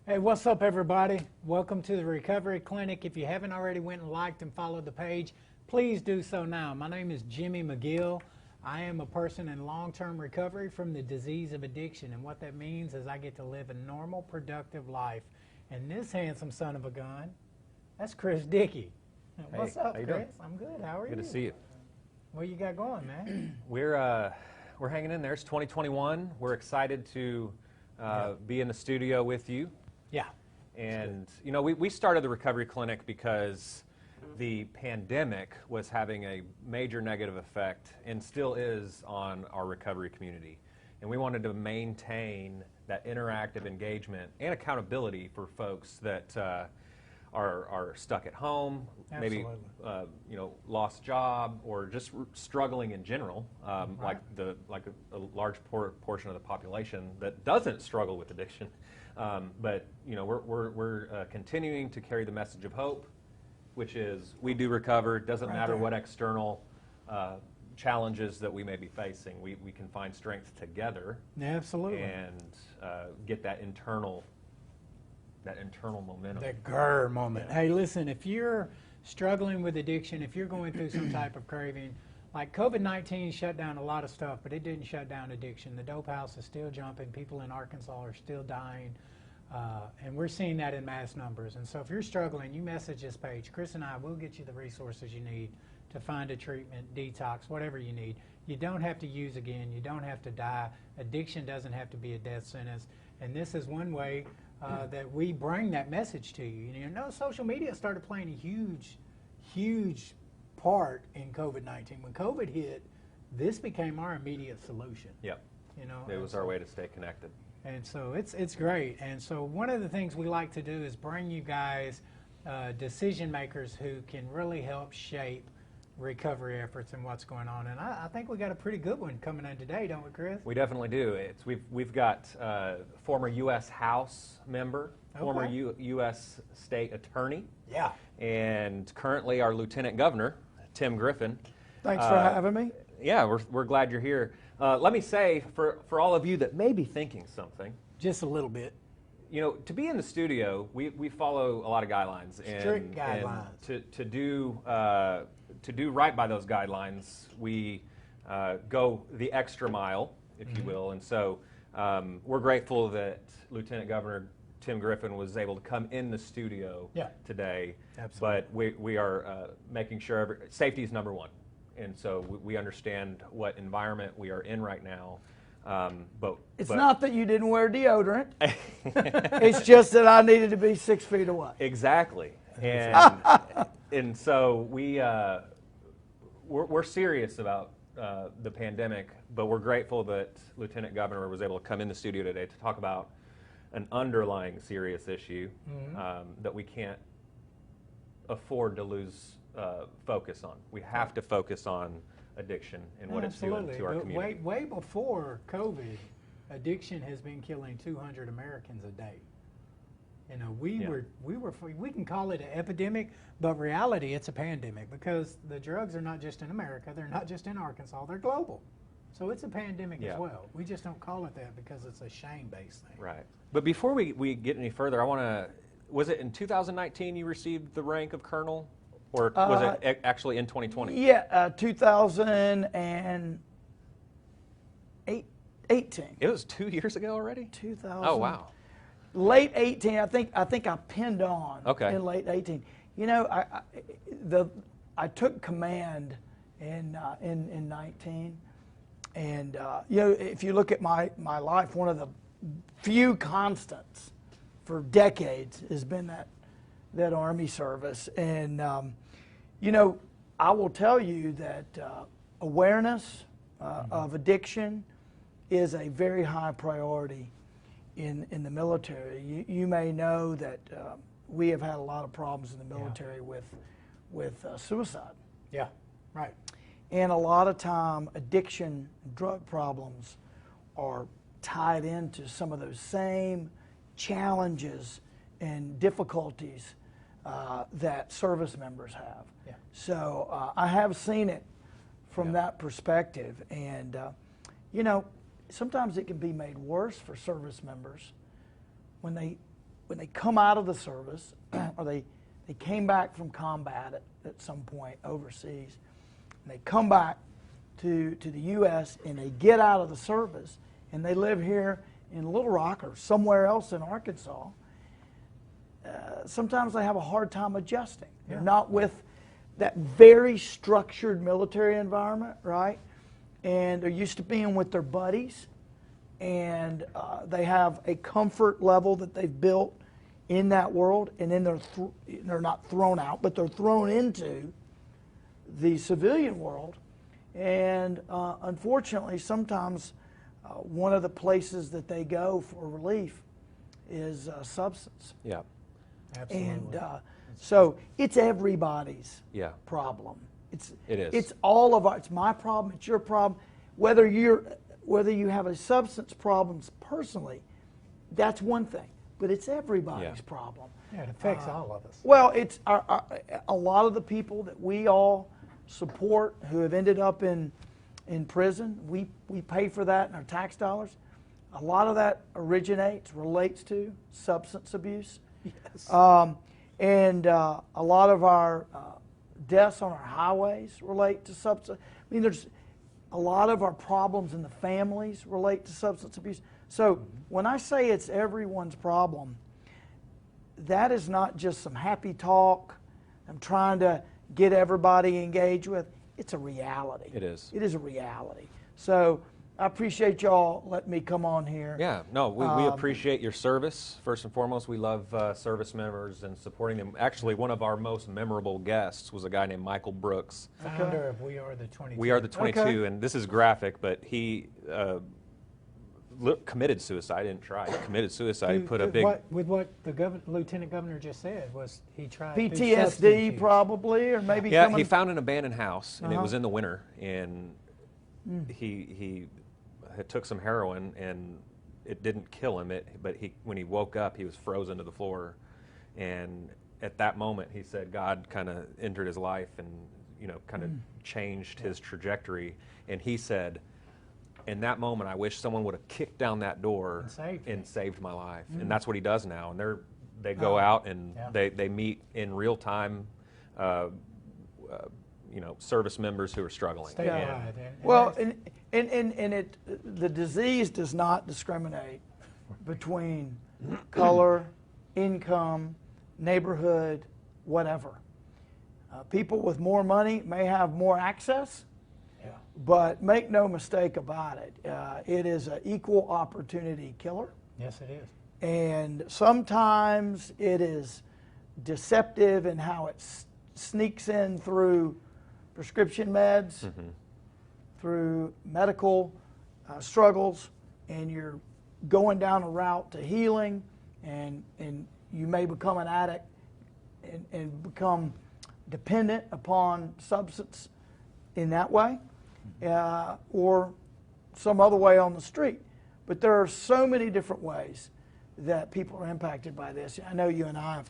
Hey, what's up, everybody? Welcome to the Recovery Clinic. If you haven't already went and liked and followed the page, please do so now. My name is Jimmy McGill. I am a person in long-term recovery from the disease of addiction, and what that means is I get to live a normal, productive life. And this handsome son of a gun, that's Dickie. Hey, what's up, how you Chris? doing? I'm good. How are you? Good to see you. What you got going, man? We're hanging in there. It's 2021. We're excited to be in the studio with you. Yeah. And you know, we started the Recovery Clinic because the pandemic was having a major negative effect, and still is, on our recovery community. And we wanted to maintain that interactive engagement and accountability for folks that are stuck at home, Absolutely. maybe lost job, or just struggling in general, Right. like a large portion of the population that doesn't struggle with addiction. But you know, we're continuing to carry the message of hope, which is we do recover. It doesn't Right matter there. what external challenges that we may be facing. We can find strength together Absolutely. and get that internal momentum. The grr moment. Hey, listen, if you're struggling with addiction, if you're going through some type of craving, like COVID-19 shut down a lot of stuff, but it didn't shut down addiction. The dope house is still jumping. People in Arkansas are still dying. And we're seeing that in mass numbers. And so if you're struggling, you message this page. Chris and I will get you the resources you need to find a treatment, detox, whatever you need. You don't have to use again. You don't have to die. Addiction doesn't have to be a death sentence. And this is one way that we bring that message to you. You know, social media started playing a huge part in COVID-19. When COVID hit, this became our immediate solution. Yep. You know, It was our way to stay connected. and so it's great. And so one of the things we like to do is bring you guys decision makers who can really help shape recovery efforts and what's going on. And I think we got a pretty good one coming in today, don't we, Chris? We definitely do. We've got former U.S. House member, former Okay. U.S. State Attorney, Yeah. and currently our Lieutenant Governor, Tim Griffin. Thanks for having me. Yeah, we're glad you're here. Let me say, for all of you that may be thinking something, Just a little bit. you know, to be in the studio, we follow a lot of guidelines. Strict guidelines. And to do right by those guidelines, we go the extra mile, if you will. And so we're grateful that Lieutenant Governor Tim Griffin was able to come in the studio today. Absolutely. But we are making sure safety is number one. And so we understand what environment we are in right now. But It's not that you didn't wear deodorant. It's just that I needed to be 6 feet away. Exactly. And so we're serious about the pandemic, but we're grateful that Lieutenant Governor was able to come in the studio today to talk about an underlying serious issue that we can't afford to lose focus on. We have to focus on addiction and what it's doing to our But community. way before COVID, addiction has been killing 200 Americans a day. You know, we can call it an epidemic, but reality it's a pandemic, because the drugs are not just in America, they're not just in Arkansas, they're global. So it's a pandemic as well. We just don't call it that because it's a shame-based thing. Right. But before we get any further, I want to, was it in 2019 you received the rank of colonel? Or was it actually in 2020? Yeah, 2018. It was 2 years ago already? 2000. Oh, wow. Late 18. I think I pinned on Okay. in late 18. You know, I took command in 19, and you know, if you look at my life, one of the few constants for decades has been that Army service. And you know, I will tell you that awareness of addiction is a very high priority in the military. You may know that we have had a lot of problems in the military with suicide. Yeah, right. And a lot of time, addiction, drug problems are tied into some of those same challenges and difficulties that service members have. Yeah. So I have seen it from that perspective. And, you know, sometimes it can be made worse for service members when they when they come out of the service, or they came back from combat at some point overseas, and they come back to the U.S. and they get out of the service and they live here in Little Rock or somewhere else in Arkansas, sometimes they have a hard time adjusting. They're not with that very structured military environment, right? And they're used to being with their buddies, and they have a comfort level that they've built in that world, and then they're not thrown out, but they're thrown into the civilian world. And unfortunately, sometimes one of the places that they go for relief is substance. Yeah. Absolutely. And so it's everybody's problem. It is. It's all of our. It's my problem. It's your problem. Whether you have a substance problems personally, that's one thing. But it's everybody's problem. Yeah, it affects all of us. Well, it's a lot of the people that we all support who have ended up in prison. We pay for that in our tax dollars. A lot of that relates to substance abuse. Yes. And a lot of our deaths on our highways relate to substance. I mean, there's a lot of our problems in the families relate to substance abuse. So when I say it's everyone's problem, that is not just some happy talk I'm trying to get everybody engaged with. It's a reality. It is. It is a reality. So I appreciate y'all letting me come on here. Yeah, no, we appreciate your service. First and foremost, we love service members and supporting them. Actually, one of our most memorable guests was a guy named Michael Brooks. Founder of We Are the 22. We Are the 22, Okay. and this is graphic, but he committed suicide. Didn't try. He committed suicide. He put a big... With what the lieutenant governor just said was he tried through substance PTSD use. probably, or maybe Yeah, coming. he found an abandoned house, and it was in the winter, and he had took some heroin, and it didn't kill him. But when he woke up, he was frozen to the floor, and at that moment, he said God kind of entered his life and kind of changed his trajectory. And he said, in that moment, I wish someone would have kicked down that door and saved my life. And that's what he does now. And they go out and they meet in real time. Service members who are struggling. Stay alive. Well, and the disease does not discriminate between color, income, neighborhood, whatever. People with more money may have more access, but make no mistake about it. It is an equal opportunity killer. Yes, it is. And sometimes it is deceptive in how it sneaks in through prescription meds, through medical struggles, and you're going down a route to healing, and you may become an addict and become dependent upon substance in that way, or some other way on the street. But there are so many different ways that people are impacted by this. I know you and I have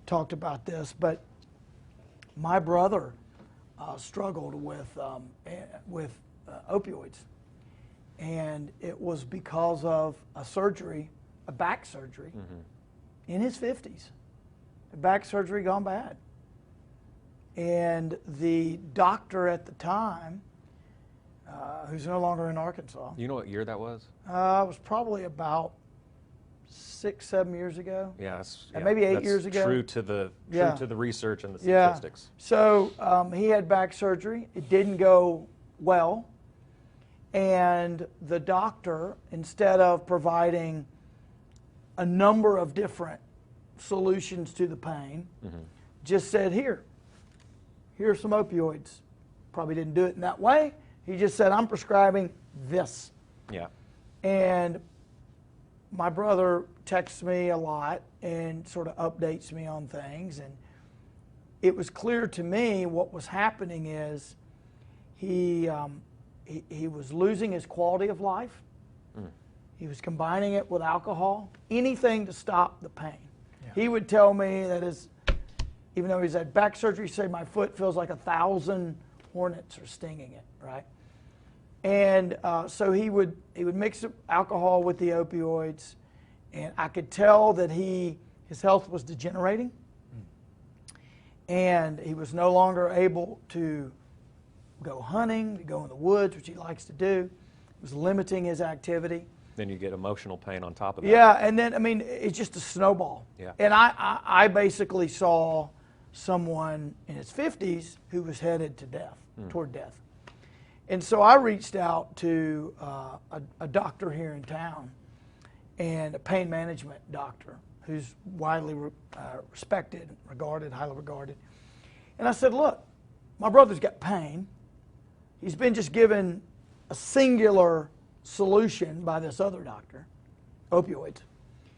talked about this, but my brother struggled with opioids, and it was because of a back surgery in his 50s. A back surgery gone bad. And the doctor at the time, who's no longer in Arkansas. You know what year that was? It was probably about 6-7 years ago. Yeah, maybe 8 that's years ago. True to the research and the Yeah. statistics. So he had back surgery. It didn't go well. And the doctor, instead of providing a number of different solutions to the pain, just said, here's some opioids. Probably didn't do it in that way. He just said, I'm prescribing this. Yeah. And my brother texts me a lot and sort of updates me on things. And it was clear to me what was happening is he was losing his quality of life. He was combining it with alcohol, anything to stop the pain. Yeah. He would tell me that even though he's had back surgery, he'd say my foot feels like 1,000 hornets are stinging it, right? And so he would mix alcohol with the opioids, and I could tell that he his health was degenerating, and he was no longer able to go hunting, to go in the woods, which he likes to do. It was limiting his activity. Then you get emotional pain on top of that. Yeah, and then, I mean, it's just a snowball. Yeah. And I basically saw someone in his 50s who was headed to death, toward death. And so I reached out to a doctor here in town, and a pain management doctor who's widely respected, regarded, highly regarded. And I said, look, my brother's got pain. He's been just given a singular solution by this other doctor, opioids.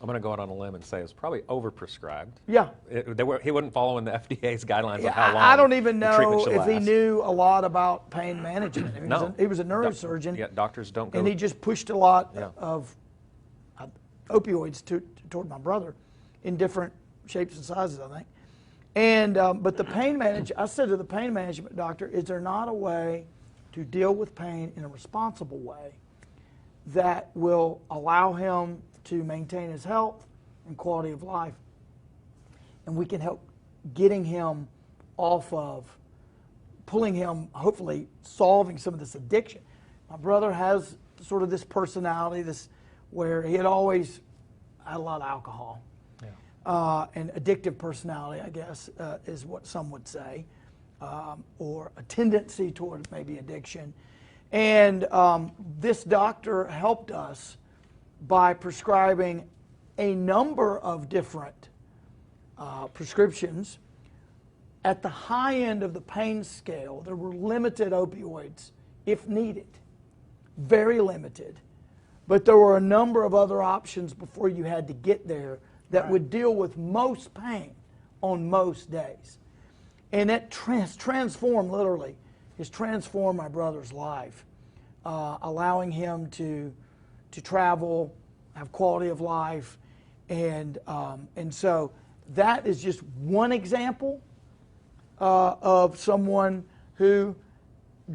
I'm going to go out on a limb and say it's probably overprescribed. Yeah. He wasn't following the FDA's guidelines of how long I don't even the treatment know should if he last. knew a lot about pain management. I mean, No. he was a neurosurgeon. Yeah, doctors don't go. And he just pushed a lot Yeah. of opioids toward my brother in different shapes and sizes, I think. And but the pain I said to the pain management doctor, is there not a way to deal with pain in a responsible way that will allow him to maintain his health and quality of life, and we can help getting him off of, pulling him, hopefully solving some of this addiction. My brother has sort of this personality, where he had always had a lot of alcohol. And addictive personality, I guess, is what some would say, or a tendency toward maybe addiction. And this doctor helped us by prescribing a number of different prescriptions. At the high end of the pain scale, there were limited opioids if needed, very limited. But there were a number of other options before you had to get there that would deal with most pain on most days. And that transformed, literally, has transformed my brother's life, allowing him to travel, have quality of life. And so that is just one example of someone who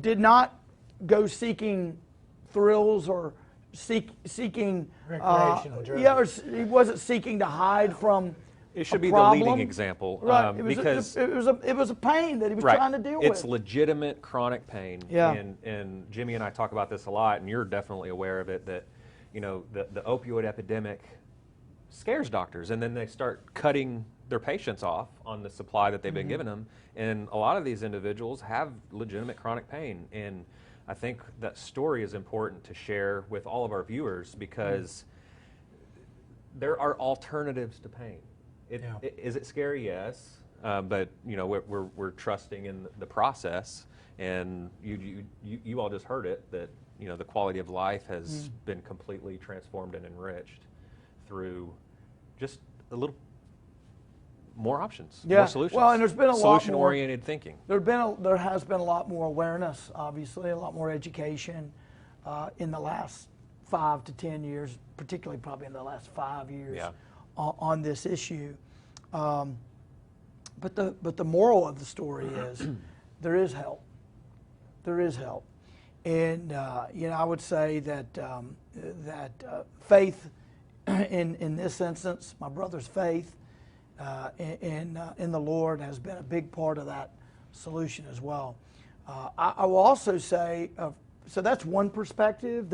did not go seeking thrills or seeking recreational drugs. Yeah, or he wasn't seeking to hide from. It should a be problem. the leading example, Right. because it was a pain that he was right. trying to deal It's with. legitimate chronic pain. Yeah. And Jimmy and I talk about this a lot, and you're definitely aware of it, that the opioid epidemic scares doctors, and then they start cutting their patients off on the supply that they've been giving them. And a lot of these individuals have legitimate chronic pain. And I think that story is important to share with all of our viewers, because there are alternatives to pain. Is it scary? Yes. But we're trusting in the process, and you all just heard it, that the quality of life has been completely transformed and enriched through just a little more options, more solutions. Well, and there's been a lot more solution-oriented thinking. There has been a lot more awareness, obviously, a lot more education in the last 5 to 10 years, particularly probably in the last 5 years on this issue. But the moral of the story is there is help. There is help, and I would say that faith in this instance, my brother's faith in the Lord has been a big part of that solution as well. I will also say, so that's one perspective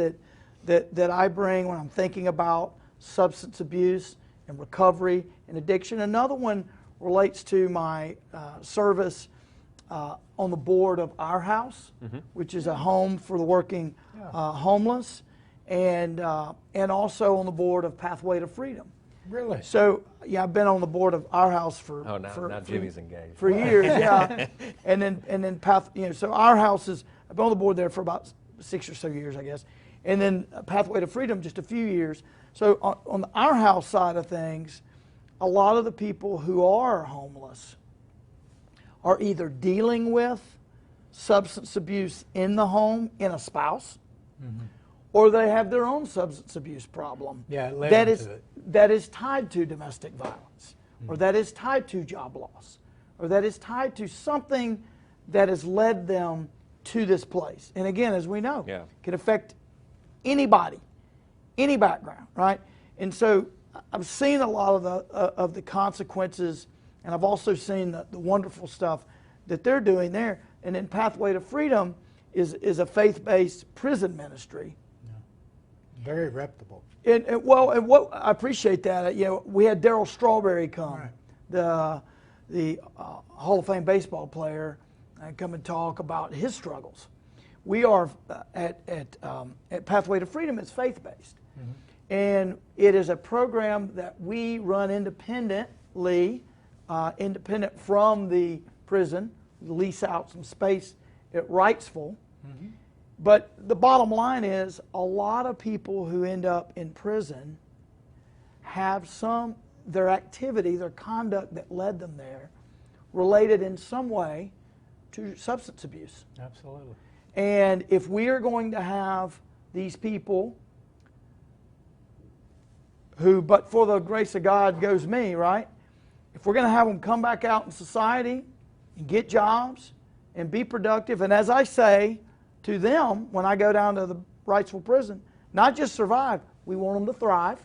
that I bring when I'm thinking about substance abuse and recovery and addiction. Another one relates to my service on the board of Our House, which is a home for the working homeless, and also on the board of Pathway to Freedom. Really? So yeah, I've been on the board of Our House for now Jimmy's engaged. for years, yeah, and then so Our House I've been on the board there for about 6 or so years, I guess, and then Pathway to Freedom just a few years. So on the Our House side of things, a lot of the people who are homeless are either dealing with substance abuse in the home in a spouse, or they have their own substance abuse problem that is tied to domestic violence, or that is tied to job loss, or that is tied to something that has led them to this place. And again, as we know, can affect anybody, any background, right? And so I've seen a lot of the consequences, and I've also seen the wonderful stuff that they're doing there. And then Pathway to Freedom is a faith-based prison ministry. Yeah. Very reputable. And what I appreciate that. We had Darryl Strawberry come, right, the Hall of Fame baseball player, and come and talk about his struggles. We are at Pathway to Freedom. It's faith-based, and it is a program that we run independently, independent from the prison. Lease out some space at Wrightsville. But the bottom line is, a lot of people who end up in prison have their activity, their conduct that led them there, related in some way to substance abuse. Absolutely. And if we are going to have these people who, but for the grace of God goes me, right? If we're going to have them come back out in society and get jobs and be productive, and as I say to them when I go down to the Wrightsville prison, not just survive, we want them to thrive.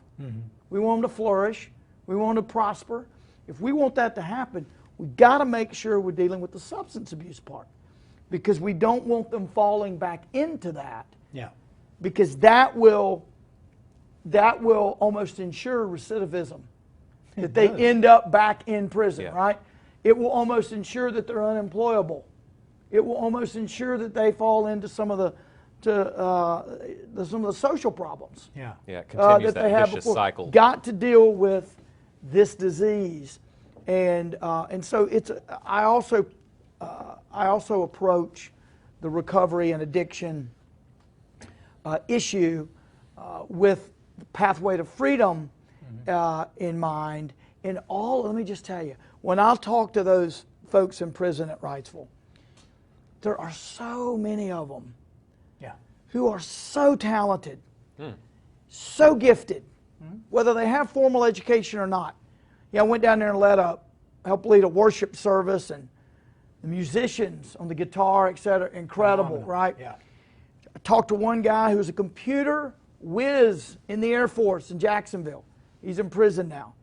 We want them to flourish. We want them to prosper. If we want that to happen, we've got to make sure we're dealing with the substance abuse part, because we don't want them falling back into that. Yeah. Because that will almost ensure recidivism, that they end up back in prison, right? It will almost ensure that they're unemployable. It will almost ensure that they fall into some of the social problems. Yeah, it continues that they have vicious before. cycle. Got to deal with this disease, and so it's. I also approach the recovery and addiction issue with Pathway to Freedom in mind. And let me just tell you, when I'll talk to those folks in prison at Wrightsville, there are so many of them who are so talented, so gifted, whether they have formal education or not. I went down there and helped lead a worship service, and the musicians on the guitar, etc., incredible, right? Yeah. I talked to one guy who's a computer whiz in the Air Force in Jacksonville. He's in prison now.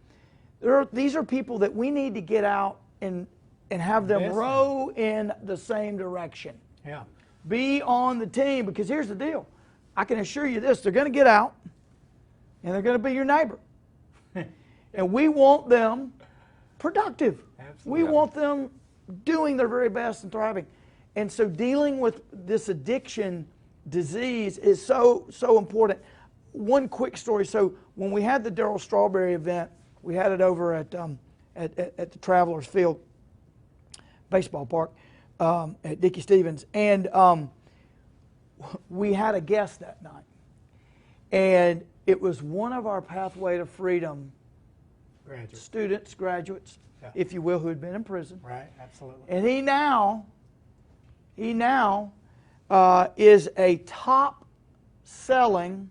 These are people that we need to get out and have them row in the same direction. Yeah. Be on the team, because here's the deal. I can assure you this, they're going to get out and they're going to be your neighbor. And we want them productive. Absolutely. We want them doing their very best and thriving. And so dealing with this addiction disease is so important. One quick story. So when we had the Darryl Strawberry event, we had it over at the Travelers Field baseball park at Dickie Stevens, and we had a guest that night, and it was one of our Pathway to Freedom graduates, if you will, who had been in prison. Right, absolutely. And he now is a top-selling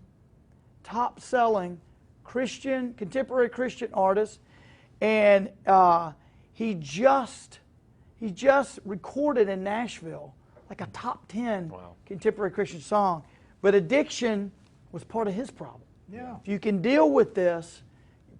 contemporary Christian artist, and he just recorded in Nashville like a top 10 contemporary Christian song. But addiction was part of his problem. Yeah. If you can deal with this,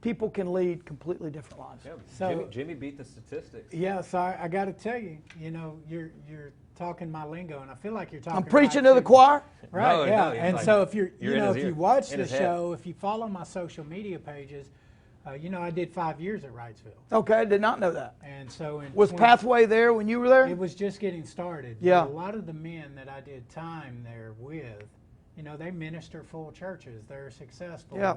people can lead completely different lives. Yeah, So- Jimmy beat the statistics. Yeah, so I got to tell you, you're talking my lingo, and I feel like you're talking. I'm preaching right to the choir. Right, No, yeah. no, it's And like so if you're in his if ear, you watch in the his head. show, if you follow my social media pages, I did 5 years at Wrightsville, Okay, I did not know that. and so in Was 20 Pathway there when you were there? It was just getting started. Yeah. But a lot of the men that I did time there with, they minister full churches. They're successful. Yeah.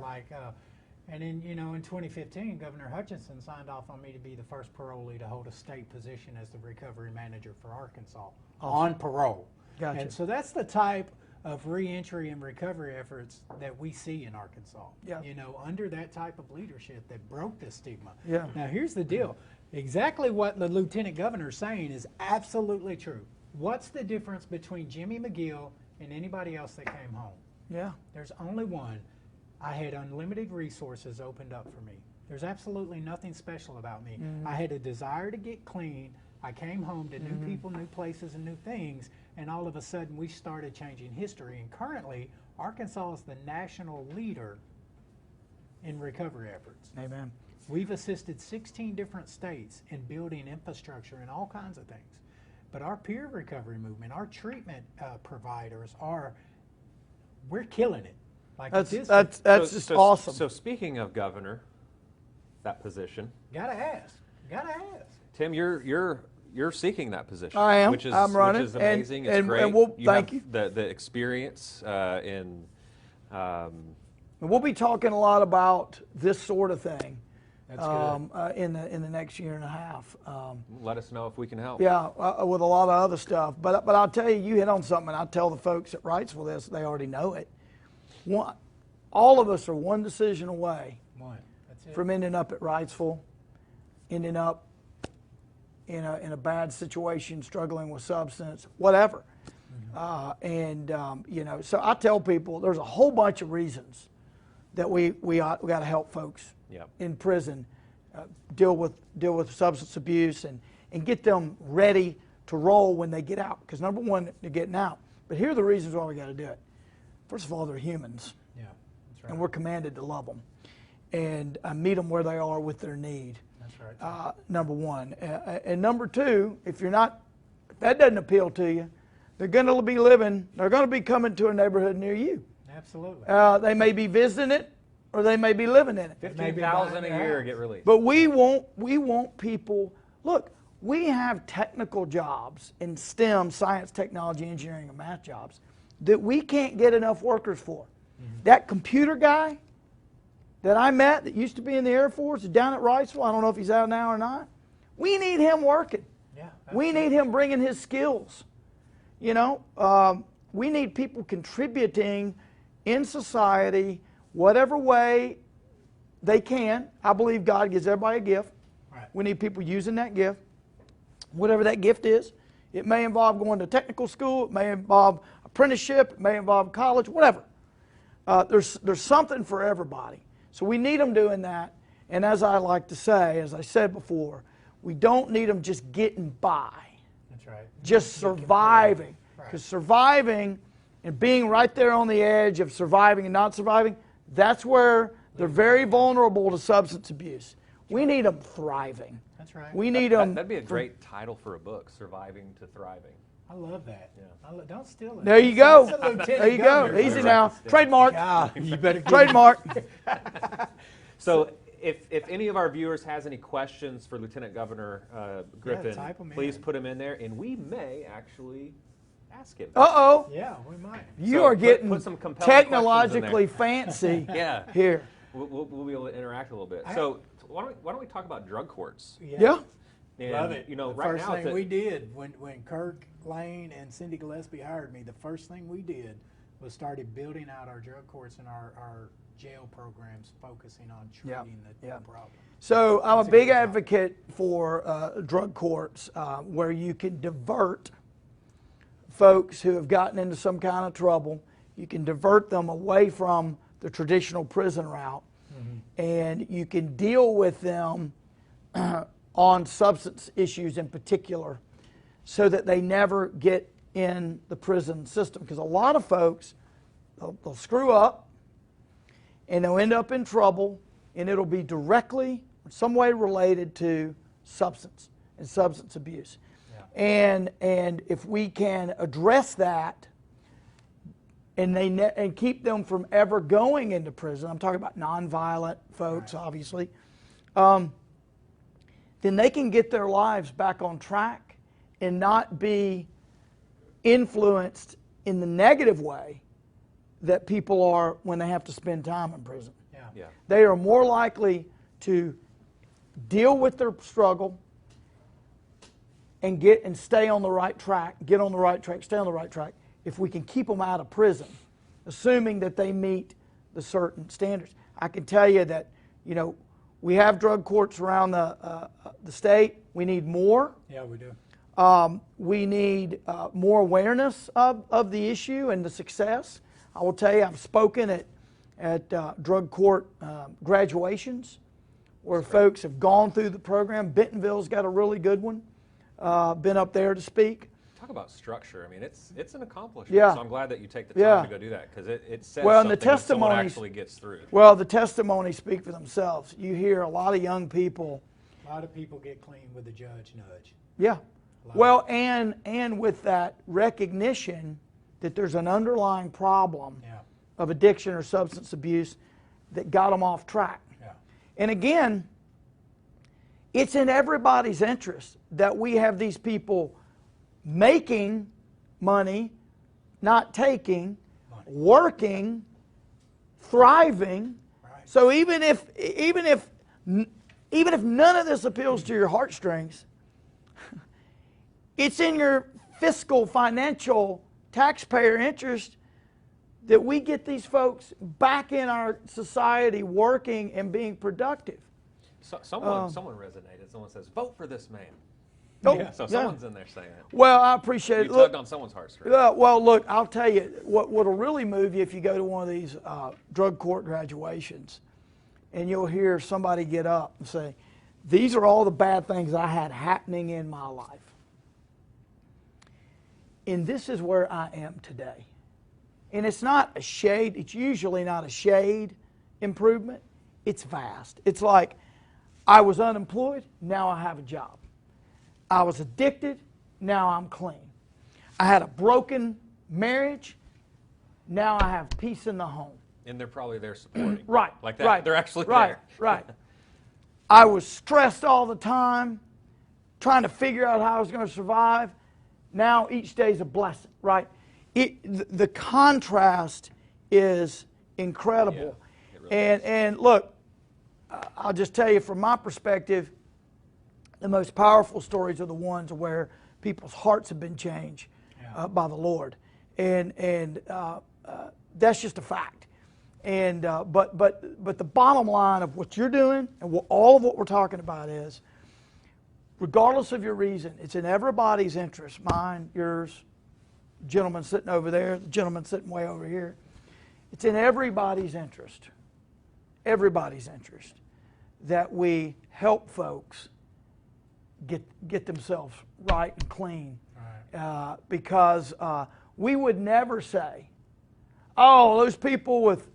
And in 2015, Governor Hutchinson signed off on me to be the first parolee to hold a state position as the recovery manager for Arkansas on parole. Gotcha. And so that's the type of reentry and recovery efforts that we see in Arkansas. Yeah. Under that type of leadership that broke the stigma. Yeah. Now here's the deal. Exactly what the lieutenant governor is saying is absolutely true. What's the difference between Jimmy McGill and anybody else that came home? Yeah. There's only one. I had unlimited resources opened up for me. There's absolutely nothing special about me. I had a desire to get clean. I came home to new people, new places, and new things, and all of a sudden we started changing history. And currently, Arkansas is the national leader in recovery efforts. Amen. We've assisted 16 different states in building infrastructure and all kinds of things. But our peer recovery movement, our treatment providers we're killing it. Like That's this, just awesome. So speaking of governor, that position, gotta ask. Tim, you're seeking that position. I am. Which is, I'm running. Which is amazing. It's and great. Thank you. The experience in. And we'll be talking a lot about this sort of thing. That's good. In the next year and a half. Let us know if we can help. Yeah, with a lot of other stuff. But I'll tell you, you hit on something, and I tell the folks at Wrightsville this, they already know it. All of us are one decision away That's it. from ending up at Wrightsville, ending up in a bad situation, struggling with substance, whatever. So I tell people there's a whole bunch of reasons that we got to help folks in prison deal with substance abuse and get them ready to roll when they get out. Because number one, they're getting out. But here are the reasons why we got to do it. First of all, they're humans. Yeah, that's right. And we're commanded to love them and meet them where they are with their need. That's right. Number one. And number two, if that doesn't appeal to you, they're going to be coming to a neighborhood near you. Absolutely. They may be visiting it, or they may be living in it. 15,000 a year get released. But we want people. Look, we have technical jobs in STEM, science, technology, engineering, and math jobs that we can't get enough workers for. That computer guy that I met that used to be in the Air Force is down at Wrightsville. I don't know if he's out now or not. We need him working. Yeah. We need him bringing his skills. We need people contributing in society whatever way they can. I believe God gives everybody a gift. Right. We need people using that gift, whatever that gift is. It may involve going to technical school. It may involve apprenticeship. It may involve college, whatever. There's something for everybody. So we need them doing that. And as I like to say, as I said before, we don't need them just getting by. That's right. Just surviving. Because surviving and being right there on the edge of surviving and not surviving, that's where they're very vulnerable to substance abuse. We need them thriving. That's right. We need them. That'd be a great title for a book, Surviving to Thriving. I love that. Yeah. Don't steal it. There you go. That's a lieutenant There you go. governor. Easy now. Trademark. You better get Trademark. So if any of our viewers has any questions for Lieutenant Governor Griffin, type 'em in. please put them in there, and we may actually ask him. Uh-oh. Yeah, we might. You So are put getting some compelling technologically questions fancy Yeah. here. We'll be able to interact a little bit. So why don't we talk about drug courts? Yeah. And, Love it. You know, the right first now, thing we did when Kirk Lane and Cindy Gillespie hired me, the first thing we did was started building out our drug courts and our jail programs, focusing on treating the problem. So I'm That's a a big good job. advocate for drug courts where you can divert folks who have gotten into some kind of trouble. You can divert them away from the traditional prison route, and you can deal with them on substance issues in particular so that they never get in the prison system. Because a lot of folks, they'll screw up and they'll end up in trouble, and it'll be directly in some way related to substance and substance abuse. And if we can address that and keep them from ever going into prison, I'm talking about nonviolent folks, obviously, then they can get their lives back on track and not be influenced in the negative way that people are when they have to spend time in prison. Yeah. They are more likely to deal with their struggle and stay on the right track, stay on the right track, if we can keep them out of prison, assuming that they meet the certain standards. I can tell you that, we have drug courts around the state. We need more. Yeah, we do. We need more awareness of the issue and the success. I will tell you, I've spoken at drug court graduations where folks have gone through the program. Bentonville's got a really good one. Been up there to speak. talk about structure. I mean, it's an accomplishment. Yeah. So I'm glad that you take the time Yeah. to go do that, because it says Well, and the something when someone testimonies- actually gets through. Well, the testimonies speak for themselves. You hear a lot of young people. A lot of people get clean with the judge nudge. Yeah. Well, and with that recognition that there's an underlying problem Yeah. of addiction or substance abuse that got them off track. Yeah. And again, it's in everybody's interest that we have these people making money, not taking, working, thriving. Right. So even if none of this appeals to your heartstrings, it's in your fiscal, financial, taxpayer interest that we get these folks back in our society working and being productive. So, someone resonated. Someone says, "Vote for this man." Oh, Yeah. So yeah. someone's in there saying it. Well, I appreciate You it. Look, tugged on someone's heartstrings. well, look, I'll tell you what'll really move you if you go to one of these drug court graduations, and you'll hear somebody get up and say, "These are all the bad things I had happening in my life, and this is where I am today." And it's not a shade. It's usually not a shade improvement. It's vast. It's like, I was unemployed, now I have a job. I was addicted, now I'm clean. I had a broken marriage, now I have peace in the home. And they're probably there supporting. Right. Like that. Right. They're actually right, there. Right. I was stressed all the time, trying to figure out how I was going to survive. Now each day is a blessing, right? The contrast is incredible. Yeah, it really is. And look, I'll just tell you from my perspective, the most powerful stories are the ones where people's hearts have been changed by the Lord, and that's just a fact. And but the bottom line of what you're doing and all of what we're talking about is, regardless of your reason, it's in everybody's interest, mine, yours, the gentleman sitting over there, the gentleman sitting way over here. It's in everybody's interest, that we help folks get themselves right and clean. Right. Because we would never say, "Oh, those people with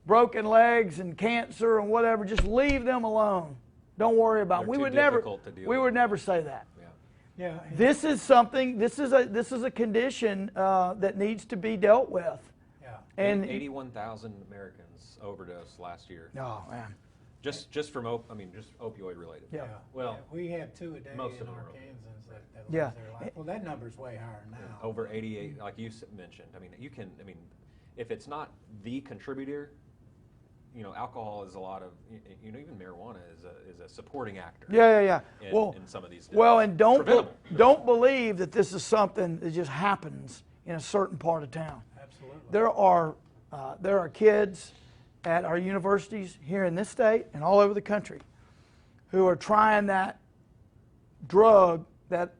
broken legs and cancer and whatever, just leave them alone. Don't worry about it." They're We too would never. difficult to deal We with. would never say that. Yeah. This is something. This is a condition that needs to be dealt with. Yeah. And 81,000 Americans overdosed last year. oh man, Just from just opioid related. Yeah. Well, we have 2 a day most in of them are Arkansans that Yeah. lose their life. Well, that number's way higher now. over 88, like you mentioned. I mean, if it's not the contributor, alcohol is a lot of, even marijuana is a supporting actor. yeah. In some of these. Well, and Preventable. don't believe that this is something that just happens in a certain part of town. Absolutely. There are kids at our universities here in this state and all over the country who are trying that drug, that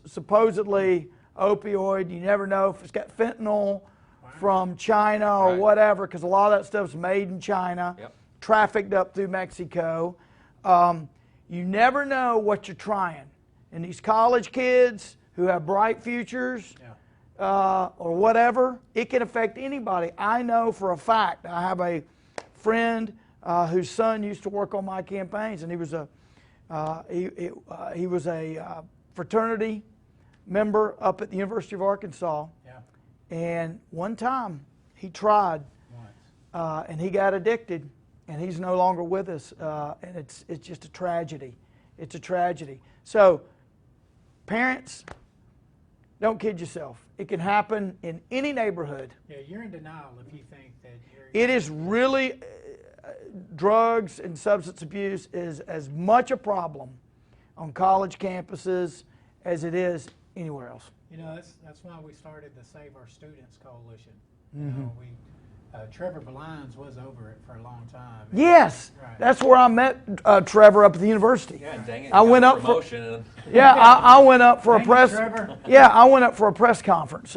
supposedly opioid. You never know if it's got fentanyl from China or Right. whatever, because a lot of that stuff's made in China, Yep. trafficked up through Mexico. You never know what you're trying. And these college kids who have bright futures, or whatever, it can affect anybody. I know for a fact. I have a friend whose son used to work on my campaigns, and he was a fraternity member up at the University of Arkansas. Yeah. And one time he tried, Once. and he got addicted, and he's no longer with us. And it's just a tragedy. It's a tragedy. So, parents, don't kid yourself. It can happen in any neighborhood. Yeah, you're in denial if you think that you're. It is really, drugs and substance abuse is as much a problem on college campuses as it is anywhere else. That's why we started the Save Our Students Coalition. Mm-hmm. Trevor Belines was over it for a long time. Yes, Right. that's where I met Trevor up at the university. Yeah, dang it. I you went got up for- promotion and Yeah, I went up for a Thank you, press. Trevor. Yeah, I went up for a press conference.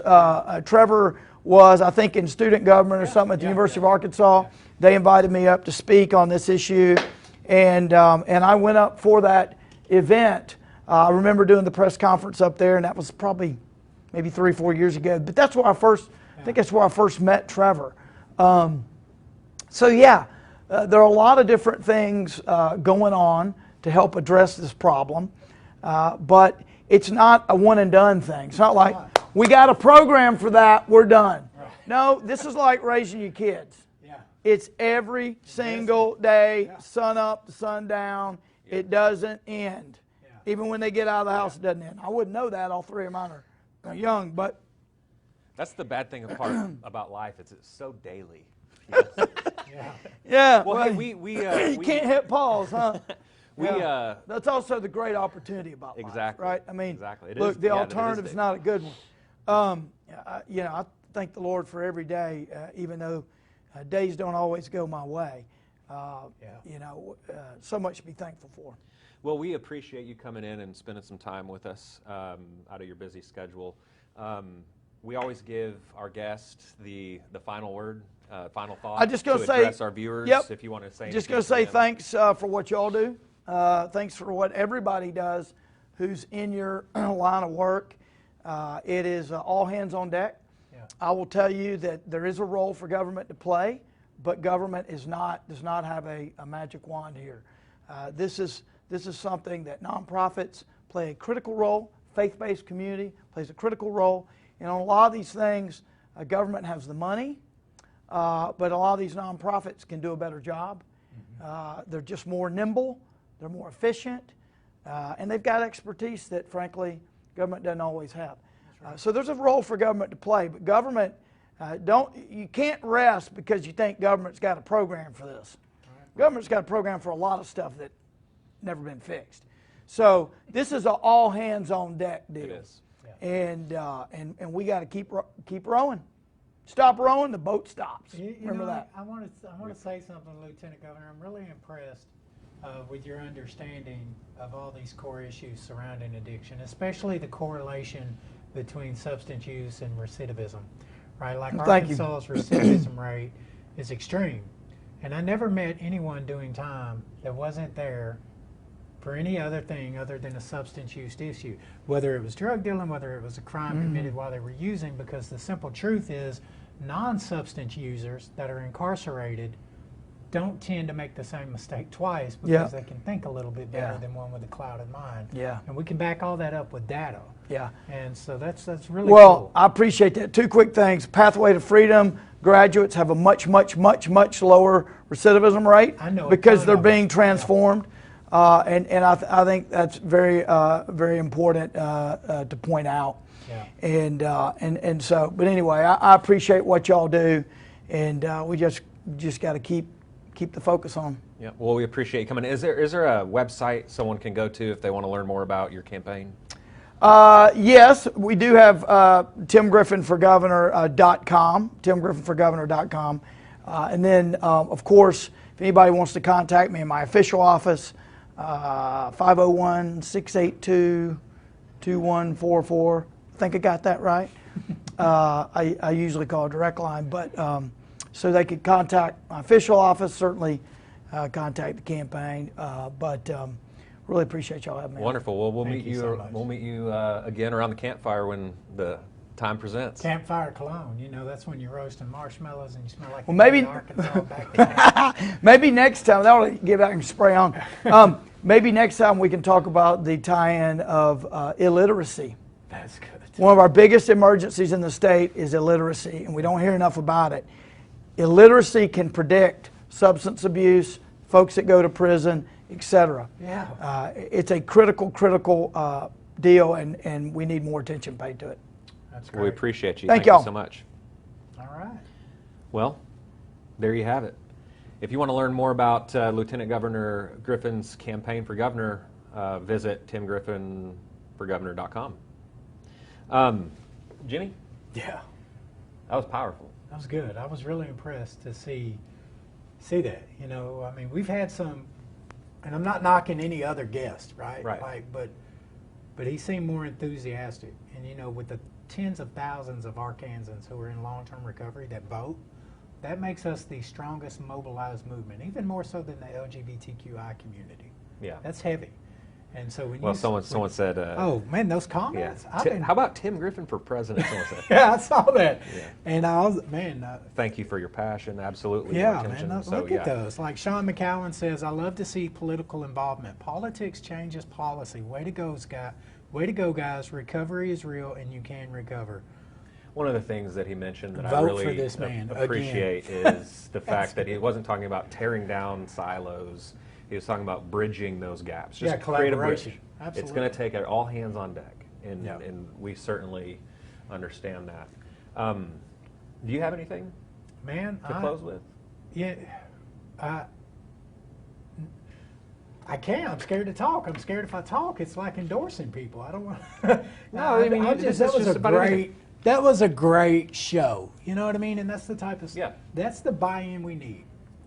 Trevor was, I think, in student government or something at the University of Arkansas. They invited me up to speak on this issue, and I went up for that event. I remember doing the press conference up there, and that was probably maybe 3 or 4 years ago. But that's where I think that's where I first met Trevor. So yeah, there are a lot of different things going on to help address this problem, but it's not a one and done thing. It's not like we got a program for that, we're done. Right. No, this is like raising your kids. Yeah. It's every single day, sun up to sundown. It doesn't end. Yeah. Even when they get out of the house, it doesn't end. I wouldn't know that. All 3 of mine are young, but That's the bad thing about life. It's so daily. Yeah. yeah. Well, hey, we you can't hit pause, huh? we That's also the great opportunity about life, Exactly. right? I mean, Exactly. It look, is- the yeah, it is alternative's daily. not a good one. I thank the Lord for every day, even though days don't always go my way. So much to be thankful for. Well, we appreciate you coming in and spending some time with us out of your busy schedule. We always give our guests the final word, final thought I'm just going to to say, address our viewers. yep, If you want to say just anything going to say them. thanks for what y'all do. Thanks for what everybody does who's in your line of work. It is all hands on deck. Yeah. I will tell you that there is a role for government to play, but government does not have a magic wand here. This is something that nonprofits play a critical role. Faith-based community plays a critical role. And on a lot of these things, government has the money, but a lot of these nonprofits can do a better job. They're just more nimble, they're more efficient, and they've got expertise that, frankly, government doesn't always have. So there's a role for government to play, but government, you can't rest because you think government's got a program for this. Government's got a program for a lot of stuff that never been fixed. So this is an all hands on deck deal. It is. And we got to keep rowing. Stop rowing, the boat stops. Remember that. I want to say something, Lieutenant Governor. I'm really impressed with your understanding of all these core issues surrounding addiction, especially the correlation between substance use and recidivism. Right, like Thank you. Arkansas's recidivism rate is extreme, and I never met anyone doing time that wasn't there for any other thing other than a substance use issue, whether it was drug dealing, whether it was a crime committed while they were using, because the simple truth is non-substance users that are incarcerated don't tend to make the same mistake twice because they can think a little bit better than one with a clouded mind. Yeah. And we can back all that up with data. Yeah. And so that's really Well, cool. I appreciate that. 2 quick things. Pathway to Freedom graduates have a much lower recidivism rate I know a because ton they're of them. being transformed. And I think that's very important to point out. Yeah. And so, but anyway, I appreciate what y'all do, and we just got to keep the focus on. Yeah. Well, we appreciate you coming. Is there a website someone can go to if they want to learn more about your campaign? Yes, we do have timgriffinforgovernor.com, timgriffinforgovernor.com. And then, of course, if anybody wants to contact me in my official office, 501-682-2144. I think I got that right. I usually call a direct line, but so they could contact my official office, certainly contact the campaign, but really appreciate y'all having me. Wonderful. Well, Thank you so much. We'll meet you again around the campfire when the time presents. Campfire cologne, that's when you're roasting marshmallows and you smell like Well, maybe- Arkansas back then. Maybe next time, that will get back and spray on. Maybe next time we can talk about the tie-in of illiteracy. That's good. One of our biggest emergencies in the state is illiteracy, and we don't hear enough about it. Illiteracy can predict substance abuse, folks that go to prison, etc. Yeah. It's a critical deal, and we need more attention paid to it. That's We great. appreciate you. Thank you y'all. so much. All right. Well, there you have it. If you want to learn more about Lieutenant Governor Griffin's campaign for governor, visit timgriffinforgovernor.com. Jimmy, Yeah. that was powerful. That was good. I was really impressed to see that. I mean, we've had some, and I'm not knocking any other guest, right? Right. But he seemed more enthusiastic. And with the tens of thousands of Arkansans who are in long-term recovery that vote, that makes us the strongest mobilized movement, even more so than the LGBTQI community. Yeah. That's heavy. And so when Well, you someone said. oh man, those Yeah. comments. How about Tim Griffin for president? Someone said. Yeah, I saw that. Yeah. And I was, man. Thank you for your passion. Absolutely. Yeah, your attention. man. So, Look at those. Like Sean McCowan says, I love to see political involvement. Politics changes policy. Way to go, Scott. Way to go, guys. Recovery is real, and you can recover. One of the things that he mentioned that I Vote really for this man appreciate is the fact that he wasn't talking about tearing down silos. He was talking about bridging those gaps. Just Yeah, create a bridge. collaboration. It's Absolutely. going to take all hands on deck, and, Yeah. and we certainly understand that. Do you have anything Man, to close with? Yeah, I can't. I'm scared to talk. I'm scared if I talk, it's like endorsing people. I don't want. No, I mean, this is just about everything. That was a great show. You know what I mean? And that's the type of. Yeah. That's the buy-in we need,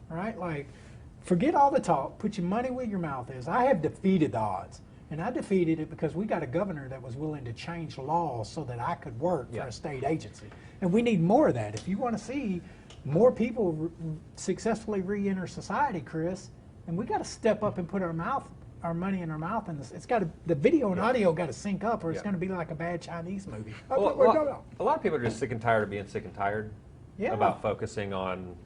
right? Like, forget all the talk. Put your money where your mouth is. I have defeated the odds, and I defeated it because we got a governor that was willing to change laws so that I could work Yeah. for a state agency, and we need more of that. If you want to see more people successfully re-enter society, Chris, and we got to step up and put our money in our mouth, and it's got to, the video and audio got to sync up, or it's Yeah. going to be like a bad Chinese movie. Well, a lot of people are just sick and tired of being sick and tired Yeah. about focusing on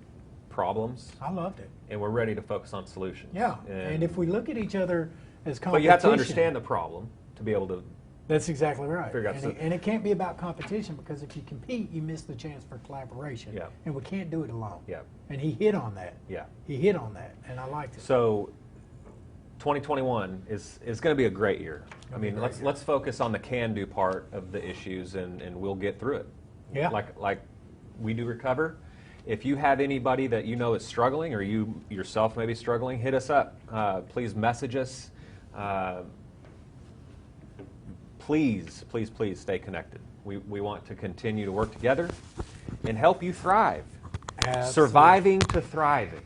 problems, I loved it. and we're ready to focus on solutions. Yeah, and if we look at each other as competition, but you have to understand the problem to be able to. That's exactly right. Figure out And it can't be about competition, because if you compete, you miss the chance for collaboration. Yeah. And we can't do it alone. Yeah. And he hit on that. Yeah. He hit on that, and I liked it. So, 2021 is going to be a great year. I mean, let's focus on the can-do part of the issues, and we'll get through it. Yeah. Like we do recover. If you have anybody that you know is struggling, or you yourself may be struggling, hit us up. Please message us. Please stay connected. We want to continue to work together and help you thrive. Absolutely. Surviving to thriving.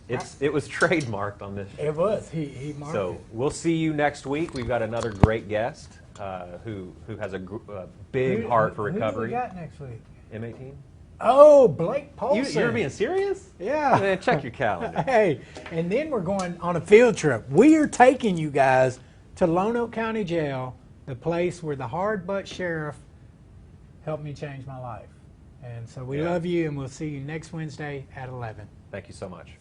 It was trademarked on this show. It was. He marked So it. we'll see you next week. We've got another great guest who has a big heart for Who do we recovery. got next week? M18. Oh, Blake Polson. You're being serious? Yeah. Man, check your calendar. Hey, and then we're going on a field trip. We are taking you guys to Lone Oak County Jail, the place where the hard butt sheriff helped me change my life. And so we love you, and we'll see you next Wednesday at 11. Thank you so much.